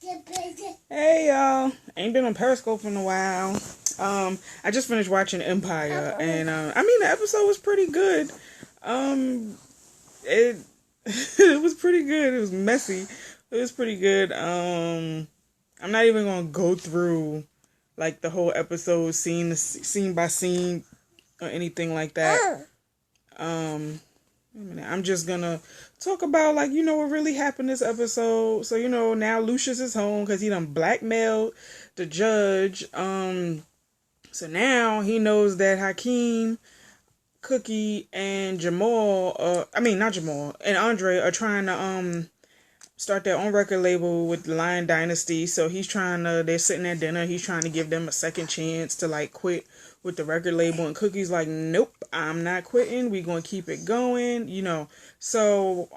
Hey y'all, ain't been on Periscope in a while. I just finished watching Empire, and I mean the episode was pretty good. It it was pretty good. It was messy. It was pretty good. I'm not even gonna go through like the whole episode, scene by scene, or anything like that. I'm just gonna talk about like what really happened this episode. So now Lucius is home because he done blackmailed the judge. So now he knows that Hakeem, Cookie, and Jamal, I mean not Jamal, and Andre are trying to start their own record label with Lion Dynasty. So they're sitting at dinner, he's trying to give them a second chance to like quit with the record label, and Cookie's like, nope, I'm not quitting, we gonna keep it going, So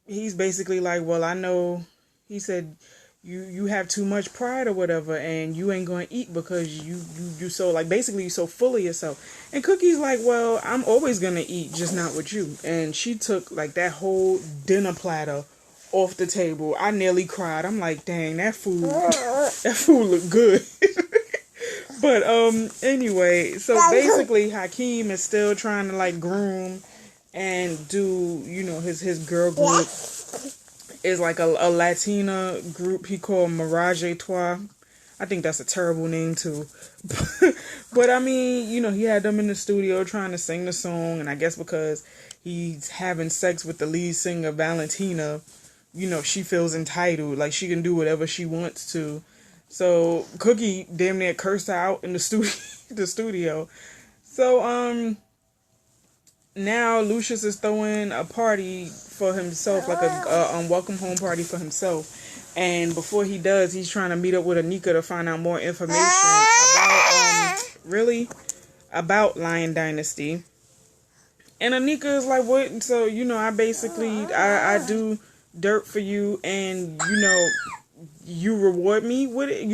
he's basically like, well, I know, he said, you have too much pride or whatever, and you ain't gonna eat because you so, like, basically you so full of yourself. And Cookie's like, well, I'm always gonna eat, just not with you. And she took like that whole dinner platter off the table. I nearly cried. I'm like, dang, that food looked good. But anyway, so basically Hakeem is still trying to like groom and do, his girl group is like a Latina group he called Mirage et Trois. I think that's a terrible name too. But I mean, he had them in the studio trying to sing the song, and I guess because he's having sex with the lead singer Valentina, she feels entitled, like she can do whatever she wants to. So Cookie damn near cursed her out in the studio. So now Lucius is throwing a party for himself, like a welcome home party for himself. And before he does, he's trying to meet up with Anika to find out more information about Lion Dynasty. And Anika is like, what? So I do dirt for you, and you reward me with it.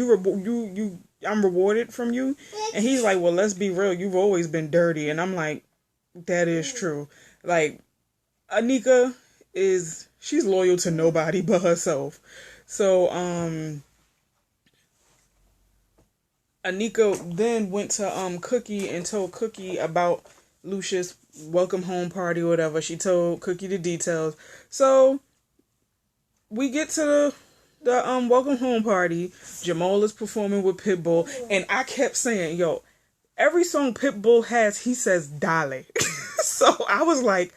I'm rewarded from you. And he's like, well, let's be real, you've always been dirty. And I'm like, that is true. Like, Anika she's loyal to nobody but herself. So Anika then went to Cookie and told Cookie about Lucius' welcome home party or whatever. She told Cookie the details. So we get to the welcome home party. Jamal is performing with Pitbull, and I kept saying, yo, every song Pitbull has, he says Dale. So I was like,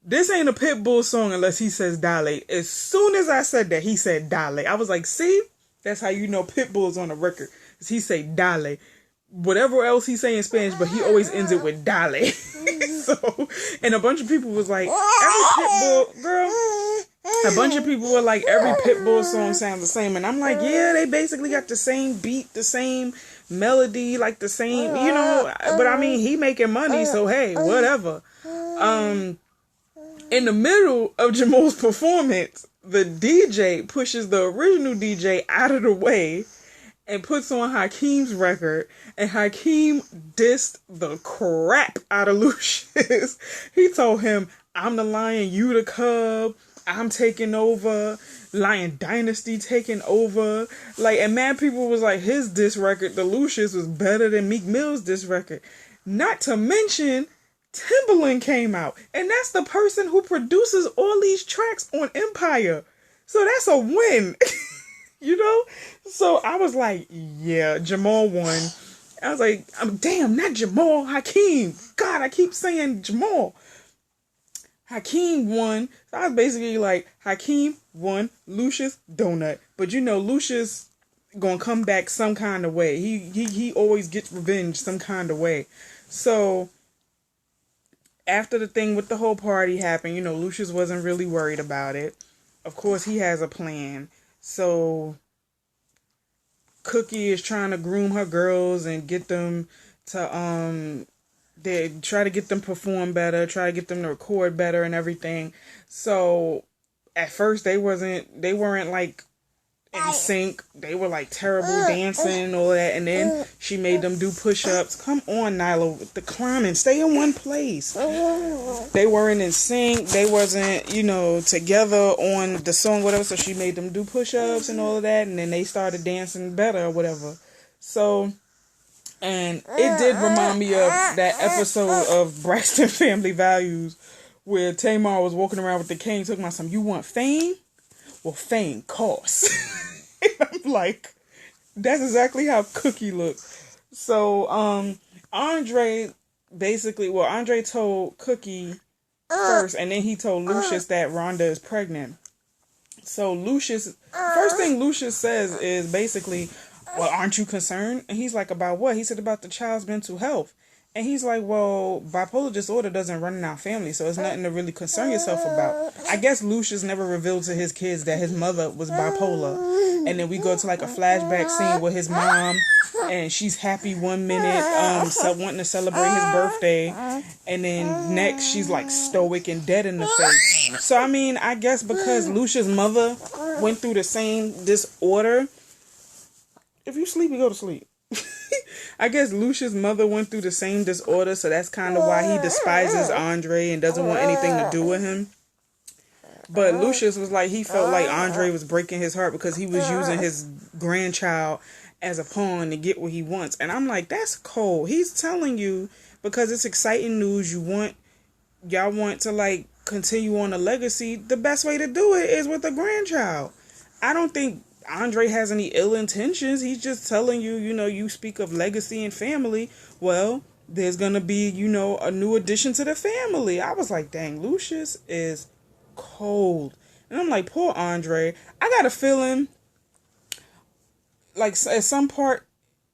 this ain't a Pitbull song unless he says Dale. As soon as I said that, he said Dale. I was like, see, that's how you know Pitbull's on the record, because he say Dale. Whatever else he say in Spanish, but he always ends it with Dale. So, and a bunch of people was like, every Pitbull, girl, a bunch of people were like, every Pitbull song sounds the same. And I'm like, yeah, they basically got the same beat, the same melody, like the same, but I mean, he making money, so hey, whatever. In the middle of Jamal's performance, the DJ pushes the original DJ out of the way and puts on Hakeem's record, and Hakeem dissed the crap out of Lucius. He told him, I'm the lion, you the cub, I'm taking over, Lion Dynasty taking over. Like, and mad people was like, his diss record, the Lucius, was better than Meek Mill's diss record. Not to mention, Timbaland came out, and that's the person who produces all these tracks on Empire. So that's a win. So I was like, yeah, Jamal won. I was like, damn, not Jamal, Hakeem. God, I keep saying Jamal. Hakeem won. So I was basically like, Hakeem won, Lucius donut. But Lucius gonna come back some kind of way. He always gets revenge some kind of way. So after the thing with the whole party happened, Lucius wasn't really worried about it. Of course, he has a plan. So Cookie is trying to groom her girls and get them to they try to get them perform better, try to get them to record better and everything. So at first they weren't like in sync. They were like terrible dancing and all that. And then she made them do push-ups. Come on, Nyla, with the climbing. Stay in one place. They weren't in sync. They wasn't, you know, together on the song, whatever. So she made them do push-ups and all of that. And then they started dancing better or whatever. So, and it did remind me of that episode of Braxton Family Values where Tamar was walking around with the cane talking about something. You want fame? Well, fame costs. I'm like, that's exactly how Cookie looks. So, Andre told Cookie first, and then he told Lucius that Rhonda is pregnant. So first thing Lucius says is basically, well, aren't you concerned? And he's like, about what? He said about the child's mental health. And he's like, well, bipolar disorder doesn't run in our family, so it's nothing to really concern yourself about. I guess Lucius never revealed to his kids that his mother was bipolar. And then we go to like a flashback scene with his mom, and she's happy one minute, wanting to celebrate his birthday, and then next she's like stoic and dead in the face. So I mean, I guess because Lucius' mother went through the same disorder, if you sleepy, go to sleep. I guess Lucius' mother went through the same disorder, so that's kind of why he despises Andre and doesn't want anything to do with him. But Lucius was like, he felt like Andre was breaking his heart because he was using his grandchild as a pawn to get what he wants. And I'm like, that's cold. He's telling you because it's exciting news. Y'all want to like continue on a legacy. The best way to do it is with a grandchild. I don't think Andre has any ill intentions. He's just telling you, you speak of legacy and family. Well, there's going to be, a new addition to the family. I was like, dang, Lucius is cold. And I'm like, poor Andre. I got a feeling like at some part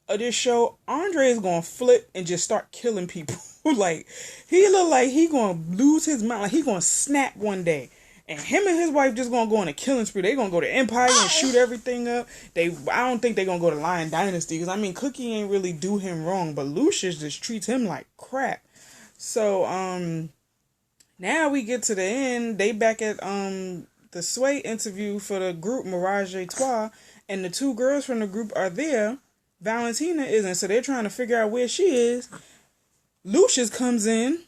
of this show, Andre is going to flip and just start killing people. Like, he look like he going to lose his mind. Like, he going to snap one day. And him and his wife just gonna go on a killing spree. They gonna go to Empire and shoot everything up. I don't think they gonna go to Lion Dynasty. Because, I mean, Cookie ain't really do him wrong. But Lucius just treats him like crap. So, now we get to the end. They back at, the Sway interview for the group Mirage et Trois. And the two girls from the group are there. Valentina isn't. So they're trying to figure out where she is. Lucius comes in,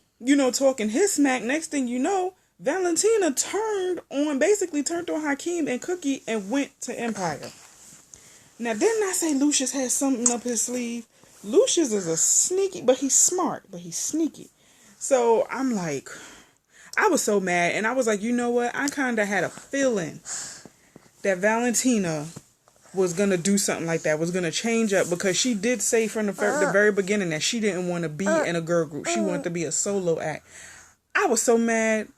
talking his smack. Next thing you know, Valentina turned on Hakeem and Cookie and went to Empire. Now, didn't I say Lucius has something up his sleeve? Lucius is a sneaky, but he's smart, but he's sneaky. So I'm like, I was so mad, and I was like, you know what? I kind of had a feeling that Valentina was going to do something like that, was going to change up, because she did say from the very beginning that she didn't want to be in a girl group. She wanted to be a solo act. I was so mad.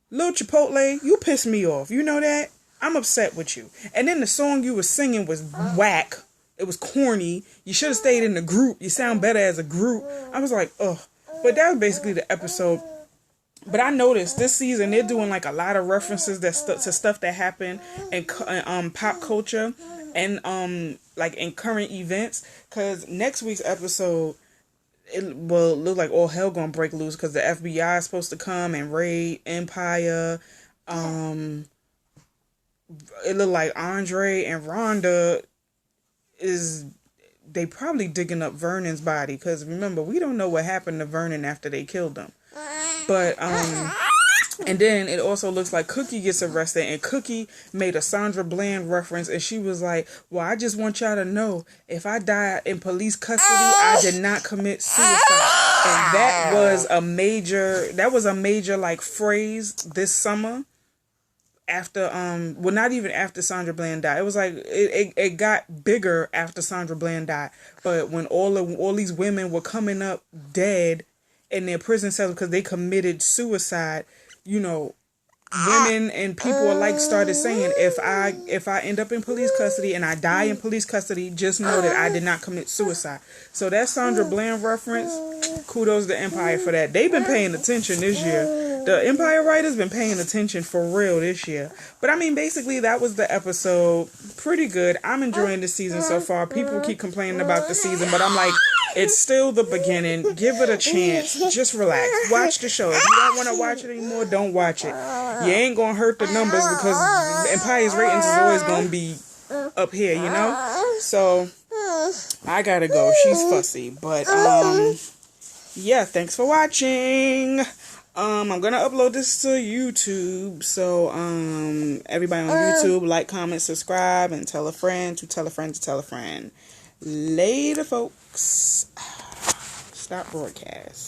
Lil Chipotle, you pissed me off. You know that? I'm upset with you. And then the song you were singing was whack. It was corny. You should have stayed in the group. You sound better as a group. I was like, ugh. But that was basically the episode. But I noticed this season they're doing like a lot of references to stuff that happened in pop culture and like in current events. Because next week's episode, it will look like all hell gonna break loose because the FBI is supposed to come and raid Empire. It look like Andre and Rhonda they probably digging up Vernon's body, because remember, we don't know what happened to Vernon after they killed him. But and then it also looks like Cookie gets arrested, and Cookie made a Sandra Bland reference, and she was like, well, I just want y'all to know, if I die in police custody, I did not commit suicide. And that was a major like phrase this summer after, well, not even after Sandra Bland died. It was like, it got bigger after Sandra Bland died. But when all these women were coming up dead in their prison cells because they committed suicide, women and people alike started saying, if I end up in police custody and I die in police custody, just know that I did not commit suicide. So that Sandra Bland reference, kudos to Empire for that. They've been paying attention this year. The Empire writers been paying attention for real this year. But I mean, basically that was the episode. Pretty good. I'm enjoying the season so far. People keep complaining about the season, but I'm like, it's still the beginning. Give it a chance. Just relax. Watch the show. If you don't want to watch it anymore, don't watch it. You ain't going to hurt the numbers, because Empire's ratings is always going to be up here, you know? So, I gotta go. She's fussy. But, yeah, thanks for watching. I'm gonna upload this to YouTube. So, everybody on YouTube, like, comment, subscribe, and tell a friend to tell a friend to tell a friend. Later, folks. Stop broadcast.